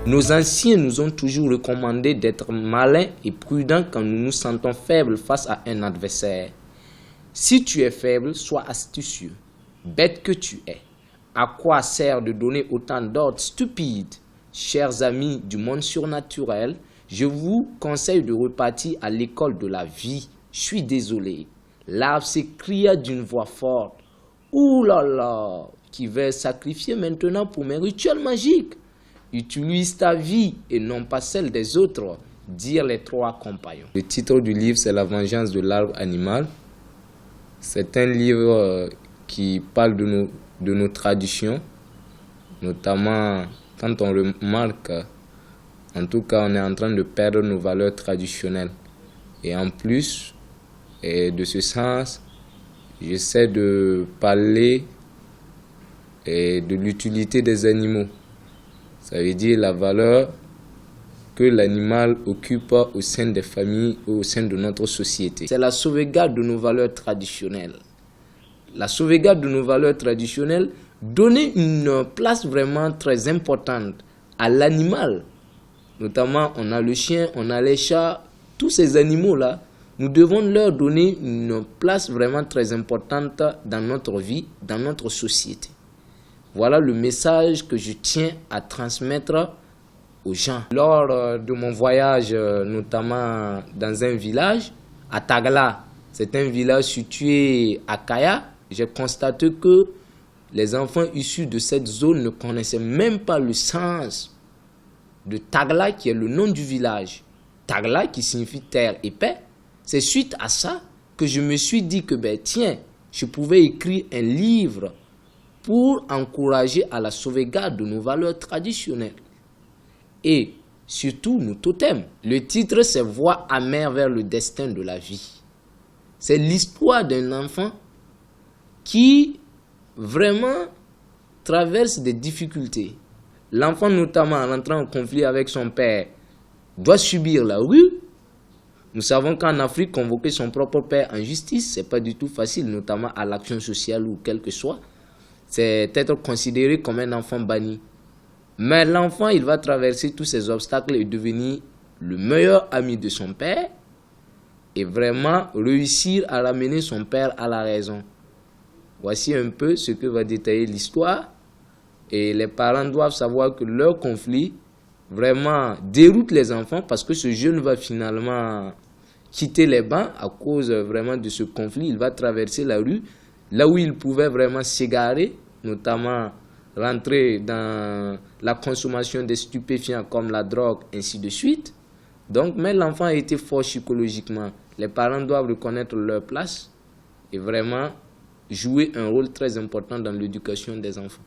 Nos anciens nous ont toujours recommandé d'être malins et prudents quand nous nous sentons faibles face à un adversaire. Si tu es faible, sois astucieux, bête que tu es. À quoi sert de donner autant d'ordres stupides? Chers amis du monde surnaturel, je vous conseille de repartir à l'école de la vie. Je suis désolé. L'arbre s'écria d'une voix forte. Ouh là là, qui va sacrifier maintenant pour mes rituels magiques? Utilise ta vie et non pas celle des autres, dirent les trois compagnons. Le titre du livre, c'est La vengeance de l'arbre animal. C'est un livre qui parle de nos traditions, notamment quand on remarque, en tout cas, on est en train de perdre nos valeurs traditionnelles. Et en plus, de ce sens, j'essaie de parler de l'utilité des animaux. Ça veut dire la valeur que l'animal occupe au sein des familles ou au sein de notre société. C'est la sauvegarde de nos valeurs traditionnelles. La sauvegarde de nos valeurs traditionnelles, donner une place vraiment très importante à l'animal. Notamment, on a le chien, on a les chats, tous ces animaux-là, nous devons leur donner une place vraiment très importante dans notre vie, dans notre société. Voilà le message que je tiens à transmettre aux gens. Lors de mon voyage, notamment dans un village, à Tagla, c'est un village situé à Kaya, j'ai constaté que les enfants issus de cette zone ne connaissaient même pas le sens de Tagla, qui est le nom du village. Tagla, qui signifie terre et paix. C'est suite à ça que je me suis dit que, tiens, je pouvais écrire un livre pour encourager à la sauvegarde de nos valeurs traditionnelles et surtout nos totems. Le titre, c'est Voix amère vers le destin de la vie. C'est l'histoire d'un enfant qui vraiment traverse des difficultés. L'enfant, notamment en entrant en conflit avec son père, doit subir la rue. Nous savons qu'en Afrique, convoquer son propre père en justice, ce n'est pas du tout facile, notamment à l'action sociale ou quel que soit. C'est être considéré comme un enfant banni. Mais l'enfant, il va traverser tous ces obstacles et devenir le meilleur ami de son père et vraiment réussir à ramener son père à la raison. Voici un peu ce que va détailler l'histoire. Et les parents doivent savoir que leur conflit vraiment déroute les enfants parce que ce jeune va finalement quitter les bancs à cause vraiment de ce conflit. Il va traverser la rue là où il pouvait vraiment s'égarer, notamment rentrer dans la consommation des stupéfiants comme la drogue, ainsi de suite. Donc, mais l'enfant a été fort psychologiquement. Les parents doivent reconnaître leur place et vraiment jouer un rôle très important dans l'éducation des enfants.